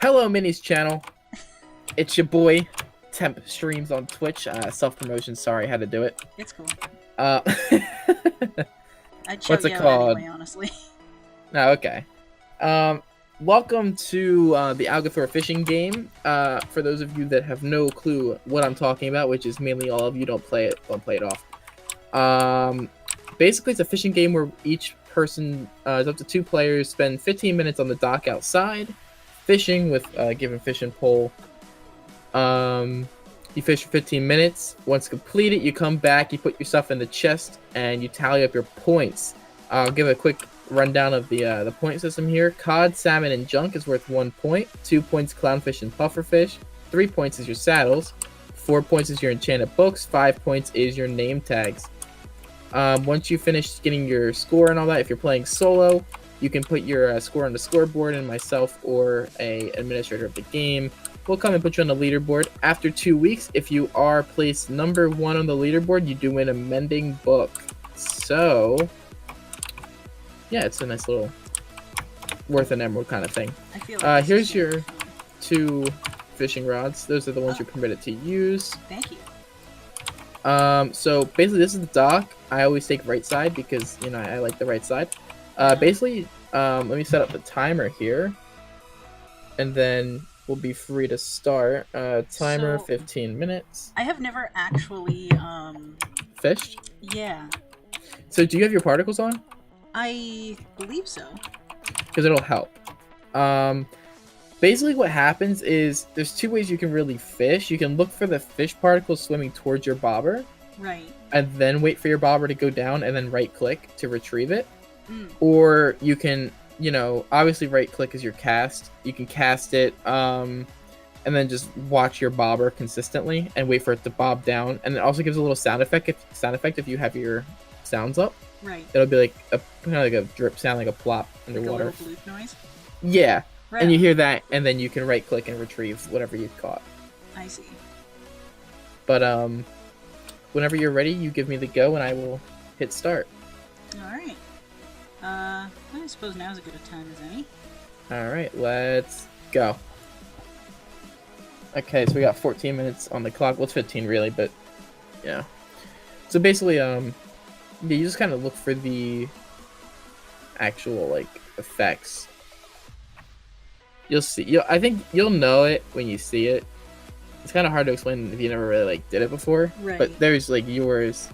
Hello, Minis channel. It's your boy, Temp streams on Twitch. Self-promotion, sorry, had to do it. It's cool. Uh, I'd shout what's it you out called? anyway, honestly. Oh, okay. Welcome to the Algothor fishing game. For those of you that have no clue what I'm talking about, which is mainly all of you, don't play it off. Basically, it's a fishing game where each person, is up to 2 players, spend 15 minutes on the dock outside, fishing with a given fishing pole. You fish for 15 minutes. Once completed, you come back, you put your stuff in the chest, and you tally up your points. I'll give a quick rundown of the point system here. Cod, salmon, and junk is worth 1 point. 2 points clownfish and pufferfish. 3 points is your saddles. 4 points is your enchanted books. 5 points is your name tags. Once you finish getting your score and all that, if you're playing solo, you can put your score on the scoreboard, and myself or a administrator of the game will come and put you on the leaderboard. After 2 weeks, if you are placed number 1 on the leaderboard, you do win a mending book. So yeah, it's a nice little worth an emerald kind of thing. I feel like here's your 2 fishing rods. Those are the ones you're permitted to use. Thank you. So basically this is the dock. I always take right side because, you know, I like the right side. Basically, let me set up the timer here, and then we'll be free to start. Timer, So, 15 minutes. I have never actually, Fished? yeah. So do you have your particles on? I believe so. Because it'll help. Basically what happens is there's 2 ways you can really fish. You can look for the fish particles swimming towards your bobber, Right. and then wait for your bobber to go down and then right click to retrieve it. Mm. Or you can, you know, obviously right click is your cast. You can cast it, and then just watch your bobber consistently and wait for it to bob down. And it also gives a little sound effect if you have your sounds up. Right. It'll be like a kind of like a drip sound, like a plop underwater. Like a little bloop noise? Yeah. Right. And you hear that, and then you can right click and retrieve whatever you caught. I see. But whenever you're ready, you give me the go, and I will hit start. Alright. I suppose now's as good a time as any. All right, let's go. Okay, so we got 14 minutes on the clock. Well, it's 15 really, but yeah. So basically, yeah, you just kind of look for the actual like effects. You'll see. I think you'll know it when you see it. It's kind of hard to explain if you never really like did it before. Right. But there's like yours.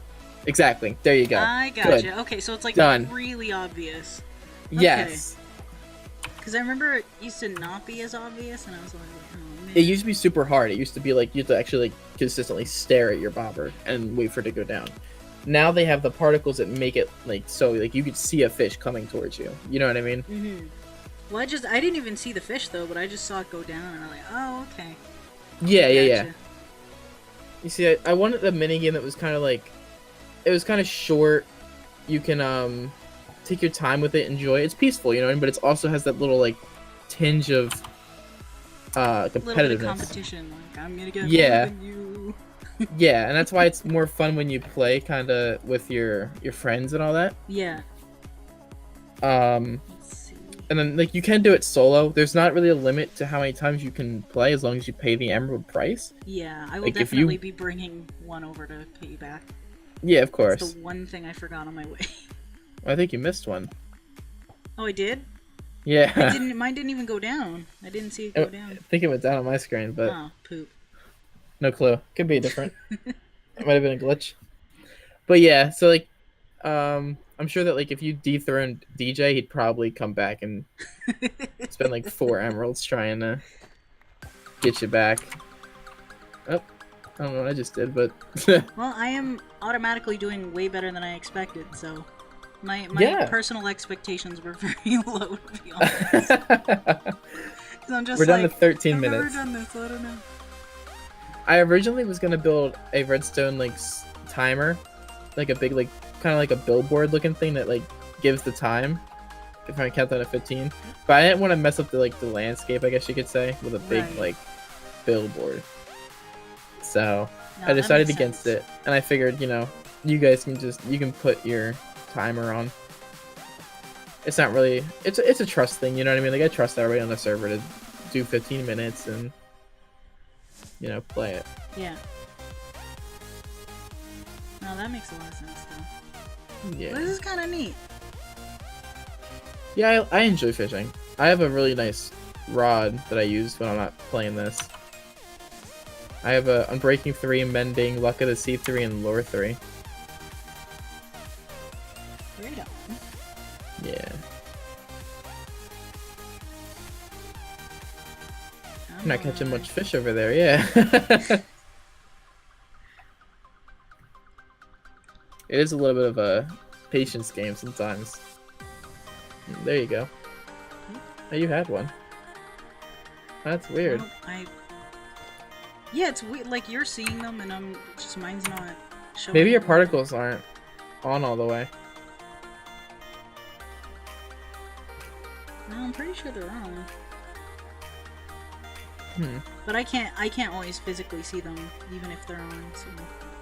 Exactly. There you go. I gotcha. Good. Okay, so it's like Done. really obvious. Yes. Because I remember it used to not be as obvious, and I was like, oh man. It used to be super hard. It used to be like you have to actually like consistently stare at your bobber and wait for it to go down. Now they have the particles that make it like so like you could see a fish coming towards you. You know what I mean? Mm-hmm. Well, I didn't even see the fish though, but I just saw it go down, and I'm like, oh, okay. Yeah. Gotcha. You see, I wanted a minigame that was kind of like, it was kind of short. You can take your time with it, enjoy it. It's peaceful, you know, but it also has that little like tinge of competitiveness. A little bit of competition, like I'm gonna get Yeah. more than you. Yeah, and that's why it's more fun when you play kind of with your friends and all that. Yeah. Let's see. And then like you can do it solo. There's not really a limit to how many times you can play as long as you pay the emerald price. Yeah, I will Like, if definitely you- be bringing one over to pay you back. Yeah, of course. That's the one thing I forgot on my way. I think you missed one. Oh, I did? Yeah. Mine didn't even go down. I didn't see it go I down. think it went down on my screen, but Oh, poop. no clue. Could be different. It might have been a glitch. But yeah, so like, I'm sure that like if you dethroned DJ, he'd probably come back and spend like 4 emeralds trying to get you back. Oh, I don't know what I just did, but Well, I am automatically doing way better than I expected, so my Yeah. personal expectations were very low, to be honest. 'Cause I'm just we're down to like, 13 I've minutes. never done this, so I don't know. I originally was gonna build a redstone like timer, like a big like kind of like a billboard looking thing that like gives the time. If I count that at 15, but I didn't want to mess up the like the landscape, I guess you could say, with a big Right. like billboard. So No, I that decided makes against sense. it, and I figured, you know, you guys you can put your timer on. It's not really, it's a trust thing, you know what I mean? Like I trust everybody on the server to do 15 minutes and play it. Yeah. No, that makes a lot of sense though. Yeah. This is kind of neat. Yeah, I enjoy fishing. I have a really nice rod that I use when I'm not playing this. I have a Unbreaking 3, Mending, Luck of the Sea 3, and Lure 3. Right on. Yeah. I'm not catching much fish over there, yeah. It is a little bit of a patience game sometimes. There you go. Oh, you had one. That's weird. Well, yeah, it's weird. Like, you're seeing them, and mine's not showing. Maybe your particles aren't on all the way. No, I'm pretty sure they're on. But I can't always physically see them, even if they're on. So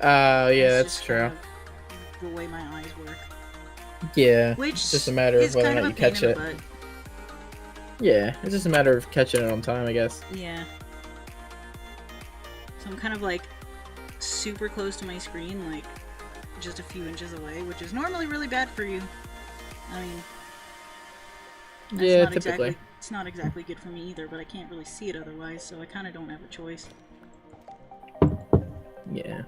Oh, yeah, it's that's just true. kind of the way my eyes work. Yeah, Which it's just a matter of whether or not you catch it. Yeah, it's just a matter of catching it on time, I guess. Yeah. So I'm kind of like super close to my screen, like just a few inches away, which is normally really bad for you. I mean, yeah, typically. It's not exactly good for me either, but I can't really see it otherwise, so I kind of don't have a choice. Yeah.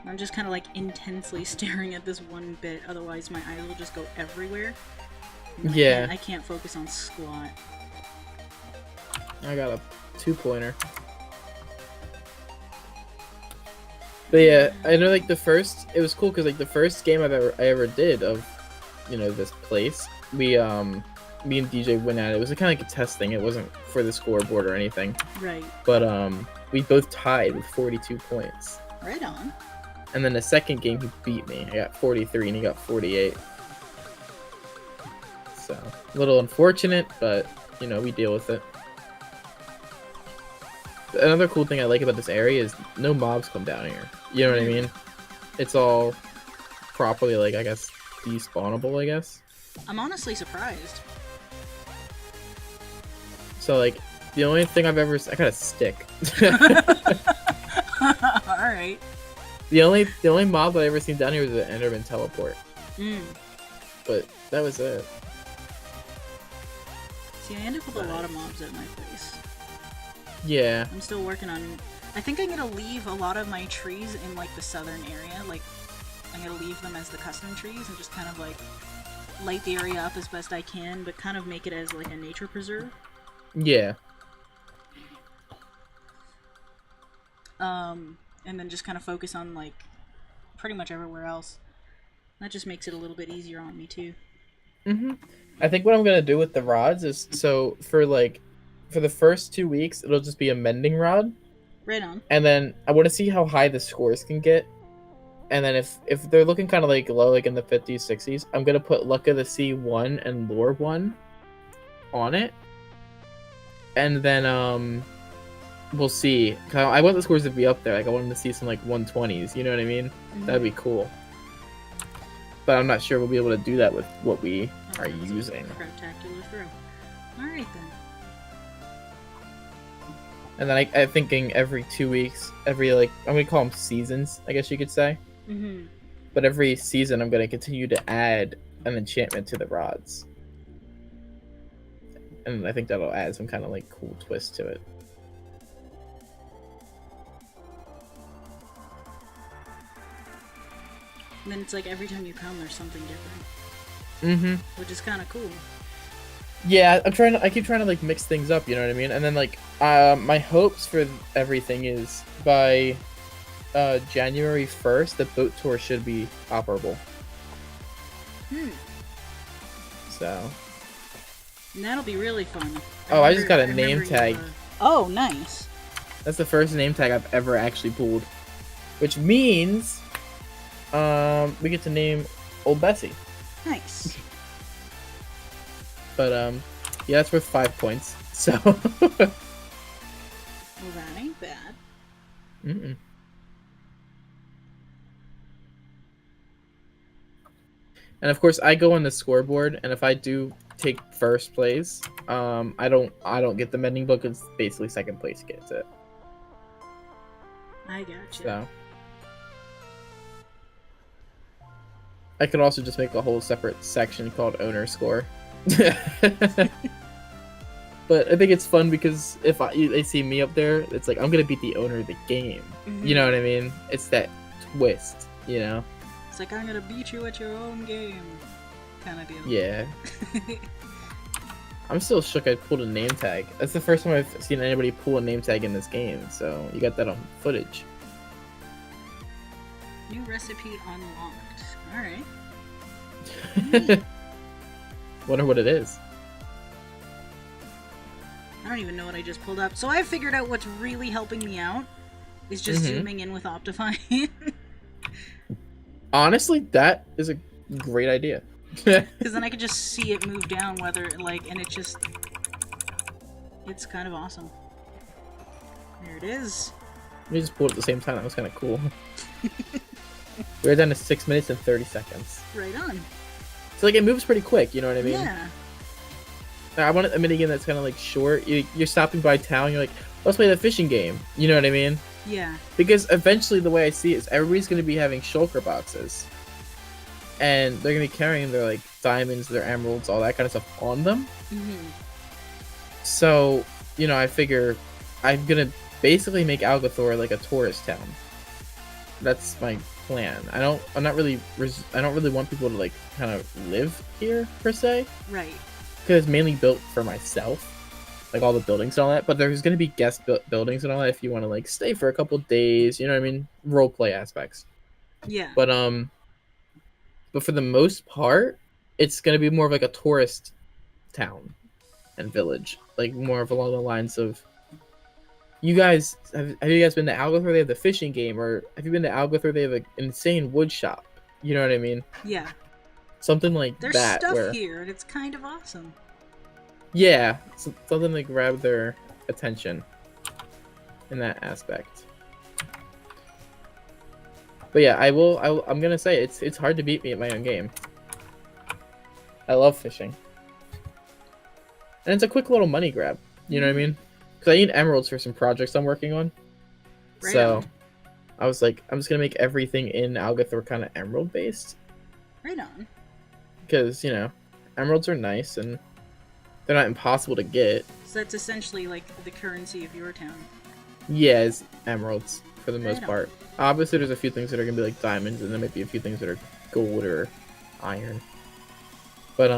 I'm just kind of like intensely staring at this one bit, otherwise my eyes will just go everywhere. Yeah. I can't focus on squat. I got a 2-pointer. But yeah, I know like it was cool because like the first game I ever did of, this place, me and DJ went at it. It was kind of like a testing. It wasn't for the scoreboard or anything. Right. But we both tied with 42 points. Right on. And then the second game he beat me. I got 43 and he got 48. So a little unfortunate, but we deal with it. Another cool thing I like about this area is no mobs come down here. You know what I mean? It's all properly, like, I guess, despawnable, I guess. I'm honestly surprised. So, like, the only thing I got a stick. Alright. The only mob I ever seen down here was an Enderman teleport. But that was it. See, I end up with a lot of mobs at my place. Yeah. I'm still working on... I think I'm gonna leave a lot of my trees in, like, the southern area. Like, I'm gonna leave them as the custom trees and just kind of, like, light the area up as best I can, but kind of make it as, like, a nature preserve. Yeah. And then just kind of focus on, like, pretty much everywhere else. That just makes it a little bit easier on me, too. I think what I'm gonna do with the rods is, so for the first 2 weeks, it'll just be a mending rod. Right on. And then I want to see how high the scores can get. And then if they're looking kind of like low, like in the 50s, 60s, I'm gonna put Luck of the Sea 1 and Lure 1 on it. And then we'll see. I want the scores to be up there. Like I want them to see some like 120s. You know what I mean? That'd be cool. But I'm not sure we'll be able to do that with what we are using. Spectacular throw. Alright then. And then I'm thinking every 2 weeks, I'm gonna call them seasons, I guess you could say. But every season, I'm gonna continue to add an enchantment to the rods. And I think that'll add some kind of like cool twist to it. And then it's like every time you come, there's something different. Which is kind of cool. Yeah, I keep trying to like mix things up, you know what I mean? And then like, my hopes for everything is by January 1st, the boat tour should be operable. So. And that'll be really fun. I just got a name tag. Oh, nice. That's the first name tag I've ever actually pulled. Which means, we get to name Old Bessie. Nice. But, yeah, that's worth 5 points, so... Well, that ain't bad. And of course, I go on the scoreboard, and if I do take first place. I don't get the mending book. It's basically second place gets it. I gotcha. So I could also just make a whole separate section called owner score. But I think it's fun because if they see me up there, it's like I'm gonna beat the owner of the game. Mm-hmm. You know what I mean? It's that twist, you know? It's like, I'm gonna beat you at your own game, kind of deal. Yeah. I'm still shook I pulled a name tag. That's the first time I've seen anybody pull a name tag in this game, so you got that on footage. New recipe unlocked. Alright. Wonder what it is. I don't even know what I just pulled up. So I figured out what's really helping me out is just zooming in with Optifine. Honestly, that is a great idea. Because then I could just see it move down, and it's kind of awesome. There it is. We just pulled at the same time. That was kind of cool. We're down to 6 minutes and 30 seconds. Right on. So like it moves pretty quick. You know what I mean? Yeah. I want a minigame that's kind of like short. You're stopping by town. You're like, let's play the fishing game. You know what I mean? Yeah. Because eventually, the way I see it is everybody's going to be having shulker boxes, and they're going to be carrying their like diamonds, their emeralds, all that kind of stuff on them. Mm-hmm. So you know, I figure I'm gonna basically make Algathor like a tourist town. That's my plan. I don't really want people to like kind of live here per se. Right. Because it's mainly built for myself, like all the buildings and all that. But there's gonna be guest buildings and all that if you want to like stay for a couple days. You know what I mean? Role play aspects. Yeah. But for the most part, it's gonna be more of like a tourist town and village, like more of along the lines of. You guys have you guys been to Algathor? They have the fishing game, or have you been to Algathor? They have an insane wood shop. You know what I mean? Yeah. Something like There's that. There's stuff where, here, and it's kind of awesome. Yeah, something to grab their attention in that aspect. But yeah, I'm gonna say it's hard to beat me at my own game. I love fishing, and it's a quick little money grab. You know what I mean? Because I need emeralds for some projects I'm working on. Right so on. I was like, I'm just gonna make everything in Algathor kind of emerald based. Right on. Because, you know, emeralds are nice and they're not impossible to get. So that's essentially like the currency of your town. Yeah, it's emeralds for the most Right on. part. Obviously, there's a few things that are gonna be like diamonds, and there might be a few things that are gold or iron. But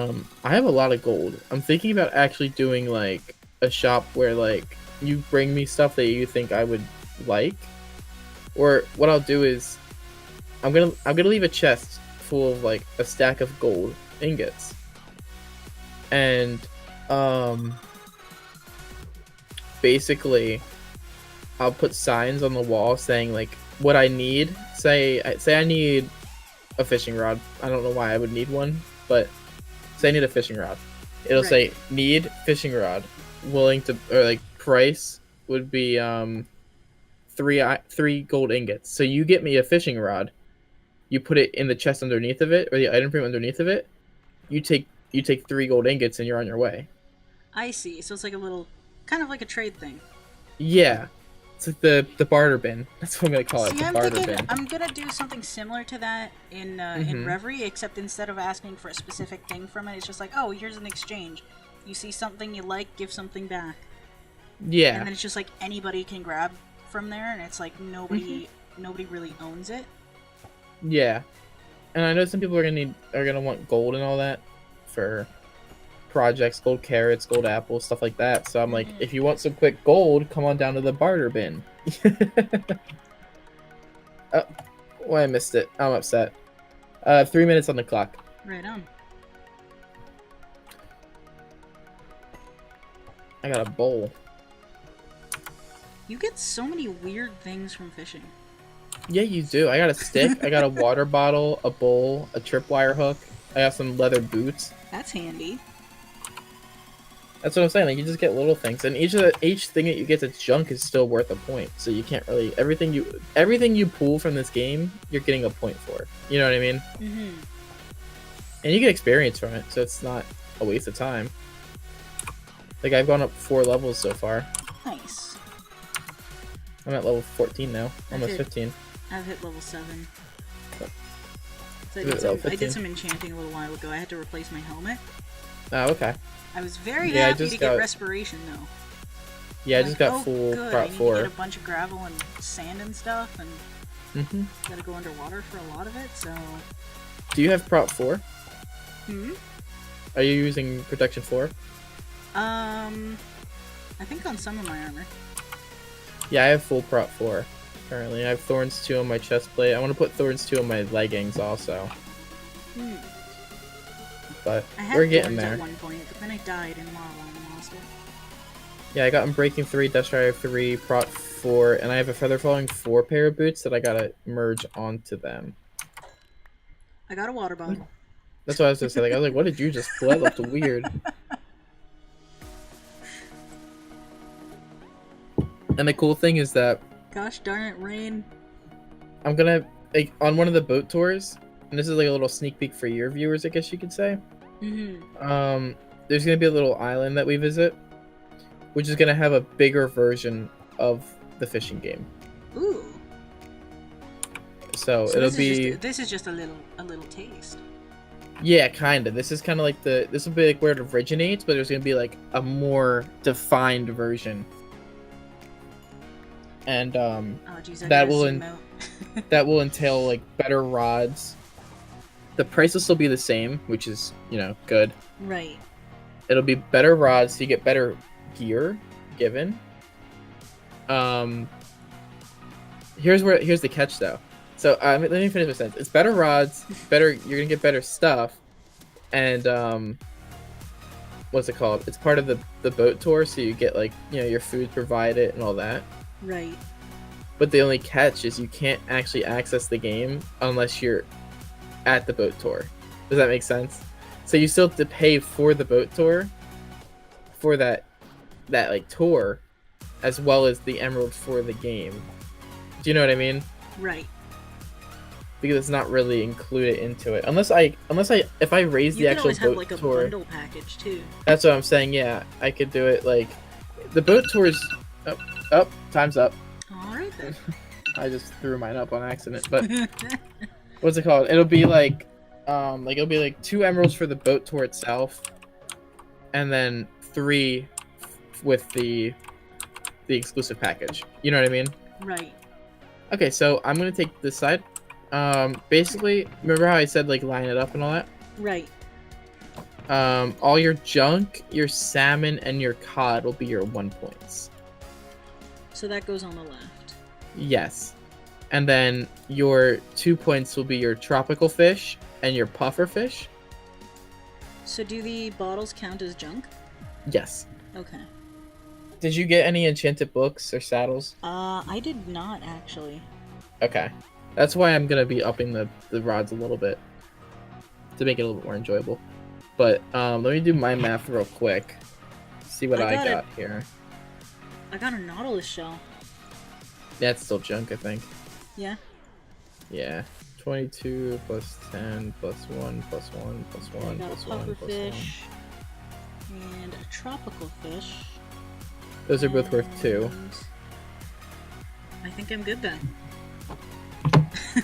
I have a lot of gold. I'm thinking about actually doing like a shop where like you bring me stuff that you think I would like, or what I'll do is I'm gonna leave a chest full of like a stack of gold ingots, and basically I'll put signs on the wall saying like what I need. Say I need a fishing rod. I don't know why I would need one, but say I need a fishing rod. It'll Right. say need fishing rod, willing to, or like price would be 3 gold ingots. So you get me a fishing rod, you put it in the chest underneath of it, or the item frame underneath of it. You take 3 gold ingots and you're on your way. I see. So it's like a little, kind of like a trade thing. Yeah, it's like the barter bin. That's what I'm gonna call it. See, The I'm barter thinking bin. I'm gonna do something similar to that in Reverie, except instead of asking for a specific thing from it, it's just like, oh, here's an exchange. You see something you like, give something back. Yeah. And then it's just like anybody can grab from there, and it's like nobody really owns it. Yeah, and I know some people are gonna want gold and all that for projects, gold carrots, gold apples, stuff like that. So I'm like, if you want some quick gold, come on down to the barter bin. Oh, well, I missed it. I'm upset. 3 minutes on the clock. Right on. I got a bowl. You get so many weird things from fishing. Yeah, you do. I got a stick. I got a water bottle, a bowl, a tripwire hook. I got some leather boots. That's handy. That's what I'm saying. Like, you just get little things, and each thing that you get that's junk is still worth a point. So you can't really everything you pull from this game, you're getting a point for. You know what I mean? Mm-hmm. And you get experience from it, so it's not a waste of time. Like, I've gone up 4 levels so far. Nice. I'm at level 14 now, almost 15. I've hit level 7. What? So I did some enchanting a little while ago. I had to replace my helmet. Oh, okay. I was very happy to get respiration though. Yeah, I just got full prop 4. I need to get a bunch of gravel and sand and stuff, and gotta go underwater for a lot of it. So. Do you have prop 4? Hmm. Are you using protection 4? I think on some of my armor. Yeah, I have full prop 4 currently. I have thorns 2 on my chest plate. I want to put thorns 2 on my leggings also. But we're getting there. At one point, but then I died in lava and lost it. Yeah, I got Unbreaking 3, Destroyer 3, Prot 4, and I have a Feather Falling 4 pair of boots that I gotta merge onto them. I got a water bomb. That's what I was gonna say. Like, I was like, what did you just pull? That looked weird. And the cool thing is that... Gosh darn it, rain. I'm gonna... Like, on one of the boat tours, and this is like a little sneak peek for your viewers, I guess you could say. There's gonna be a little island that we visit, which is gonna have a bigger version of the fishing game. Ooh. So it'll be. This is just a little taste. Yeah, kind of. This is kind of like this will be like where it originates, but there's gonna be like a more defined version. And geez, that will entail like better rods. The price will still be the same, which is, you know, good. Right. It'll be better rods, so you get better gear given. Here's the catch though. So let me finish my sentence. It's better rods, better. You're gonna get better stuff, and what's it called? It's part of the boat tour, so you get like, you know, your food provided and all that. Right. But the only catch is you can't actually access the game unless you're at the boat tour. Does that make sense? So you still have to pay for the boat tour, for that like tour, as well as the emerald for the game. Do you know what I mean? Right. Because it's not really included into it, unless if I raise the actual boat tour. You can always have like a bundle package too. That's what I'm saying. Yeah, I could do it like the boat tours. Oh, time's up. All right then. I just threw mine up on accident, but what's it called? It'll be like it'll be like 2 emeralds for the boat tour itself, and then 3 with the exclusive package. You know what I mean? Right. Okay, so I'm gonna take this side. Basically, remember how I said like line it up and all that? Right. All your junk, your salmon, and your cod will be your 1 points. So that goes on the left. Yes. And then your 2 points will be your tropical fish and your puffer fish. So do the bottles count as junk? Yes. Okay. Did you get any enchanted books or saddles? I did not actually. Okay. That's why I'm gonna be upping the rods a little bit to make it a little bit more enjoyable. But let me do my math real quick. See what I got here. I got a nautilus shell. That's still junk, I think. Yeah. Yeah. 22 plus 10 plus 1 plus 1 plus 1 I got plus a 1 puffer plus fish and a tropical fish. Those are both worth 2. I think I'm good then.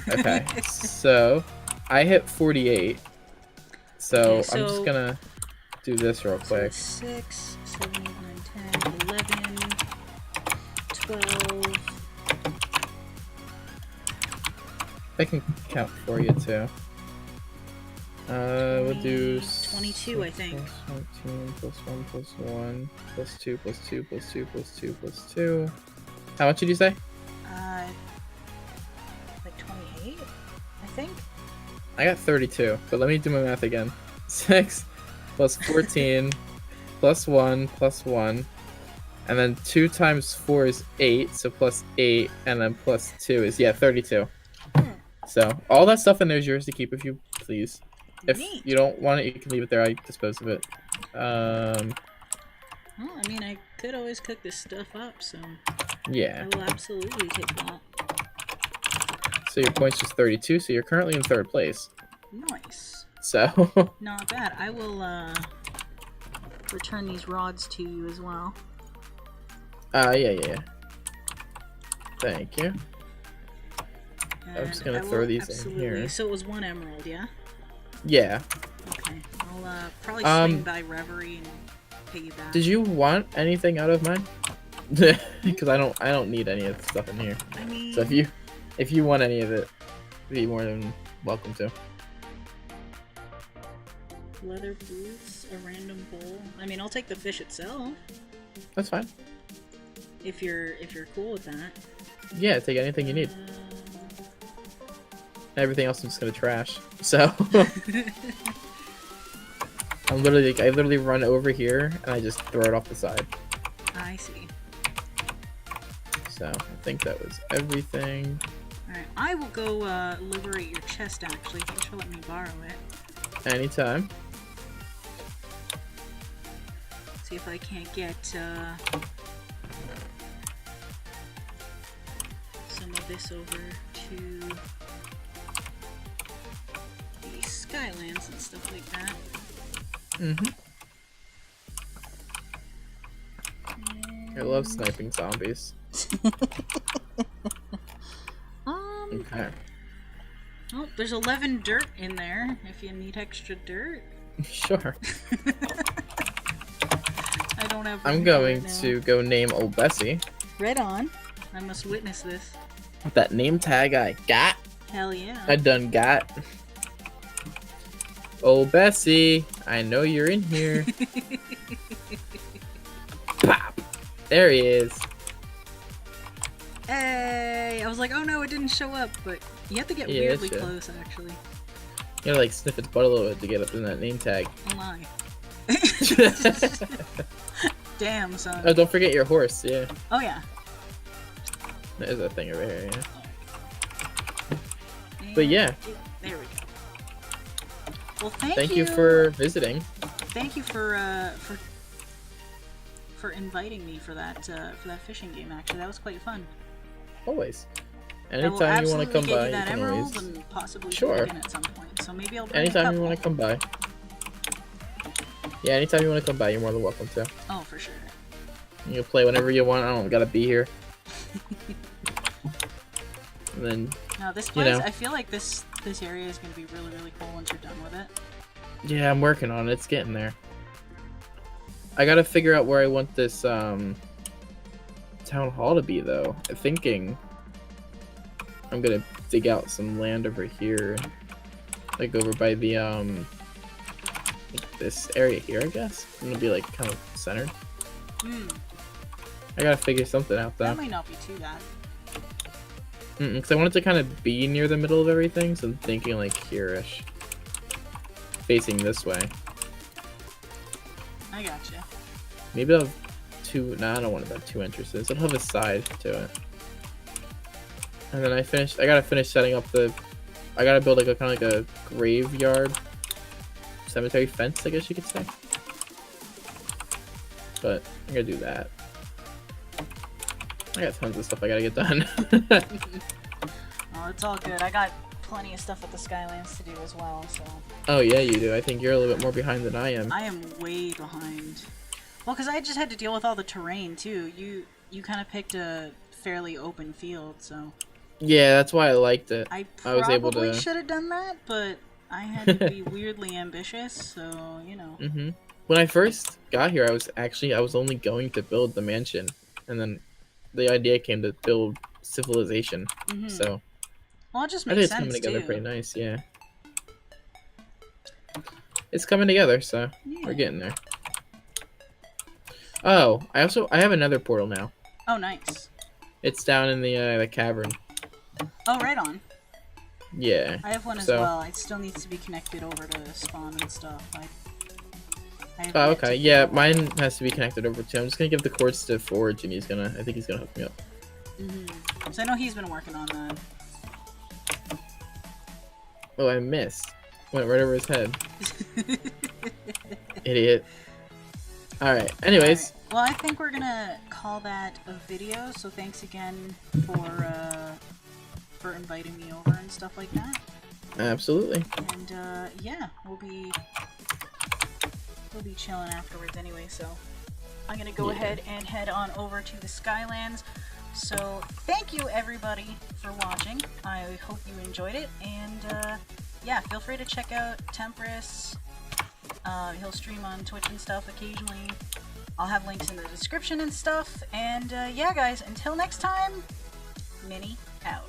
Okay, so I hit 48. So I'm just gonna do this real quick. 6, 7, 8, 9, 10, 11, 12. I can count for you too. We'll do 22, I think. Plus 14 plus 1 plus 1 plus 2 plus 2 plus 2 plus 2 plus 2. How much did you say? Like 28, I think. I got 32, but let me do my math again. 6 plus 14 plus 1 plus 1. And then 2 times 4 is 8, so plus 8, and then plus 2 is, yeah, 32. So, all that stuff in there is yours to keep if you please. If you don't want it, you can leave it there. I dispose of it. Well, I mean, I could always cook this stuff up, so yeah. I will absolutely take that. So your point's just 32, so you're currently in 3rd place. Nice. So. Not bad. I will, return these rods to you as well. Yeah. Thank you. And I'm just gonna I throw will these in here. So it was 1 emerald, yeah? Yeah. Okay. I'll probably swing by Reverie and pay you back. Did you want anything out of mine? Because I don't need any of the stuff in here. I mean, So if you want any of it, be more than welcome to. leather boots, a random bowl. I mean, I'll take the fish itself. That's fine. If you're cool with that. Yeah, take anything you need. Everything else I'm just gonna trash. So I literally run over here and I just throw it off the side. I see. So I think that was everything. Alright, I will go liberate your chest actually. Thanks for letting me borrow it. Anytime. See if I can't get some of this over to the Skylands and stuff like that. I love sniping zombies. Okay. Oh, there's 11 dirt in there if you need extra dirt. Sure. I don't have. I'm going to go name old Bessie. Right on. I must witness this. That name tag I got. Hell yeah. I done got. Oh Bessie, I know you're in here. Pop! There he is. Hey! I was like, oh no, it didn't show up, but you have to get weirdly close, actually. You gotta like sniff its butt a little bit to get up in that name tag. Oh my. Damn, son. Oh, don't forget your horse, yeah. Oh yeah. There's a thing over here, yeah. And but yeah. There we go. Well, thank you for visiting. Thank you for inviting me for that fishing game. Actually, that was quite fun. Always. Anytime you want to come by, you can always. And possibly sure. Again at some point. So maybe I'll bring anytime you want to come by. Yeah, anytime you want to come by, you're more than welcome to. Oh, for sure. You can play whenever you want. I don't gotta be here. And then. No, this place. I feel like this area is gonna be really cool once you're done with it. Yeah, I'm working on it. It's getting there. I gotta figure out where I want this town hall to be, though. I'm thinking I'm gonna dig out some land over here, like over by the like this area here, I guess. I'm gonna be like kind of centered. I gotta figure something out though. That might not be too bad. Because I want it to kind of be near the middle of everything, so I'm thinking like here-ish, facing this way. I gotcha. Maybe I'll have two. Nah, I don't want to have 2 entrances. I'll have a side to it. And then I gotta finish setting up I gotta build like a kind of like a graveyard, cemetery fence, I guess you could say. But I'm gonna do that. I got tons of stuff I gotta get done. Oh, it's all good. I got plenty of stuff at the Skylands to do as well, so. Oh yeah, you do. I think you're a little bit more behind than I am. I am way behind. Well, because I just had to deal with all the terrain too. You kind of picked a fairly open field, so. Yeah, that's why I liked it. I was able to. probably should have done that, but I had to be weirdly ambitious, so you know. When I first got here, I was only going to build the mansion, and then the idea came to build civilization. So. Well, it just I makes think it's sense coming together too. pretty nice, yeah. It's coming together, so we're getting there. Oh, I have another portal now. Oh, nice. It's down in the cavern. Oh, right on. Yeah. I have one as well. It still needs to be connected over to spawn and stuff. Oh, okay. Yeah, mine has to be connected over too. I'm just gonna give the cords to Forge, and I think he's gonna hook me up. So I know he's been working on that. Oh, I missed. Went right over his head. Idiot. Alright, anyways. All right. Well, I think we're gonna call that a video, so thanks again for inviting me over and stuff like that. Absolutely. And yeah, we'll be We'll be chilling afterwards anyway, so I'm gonna go ahead and head on over to the Skylands. So thank you everybody for watching. I hope you enjoyed it, and yeah, feel free to check out Temperus. He'll stream on Twitch and stuff occasionally. I'll have links in the description and stuff. And yeah, guys, until next time, Minnie out.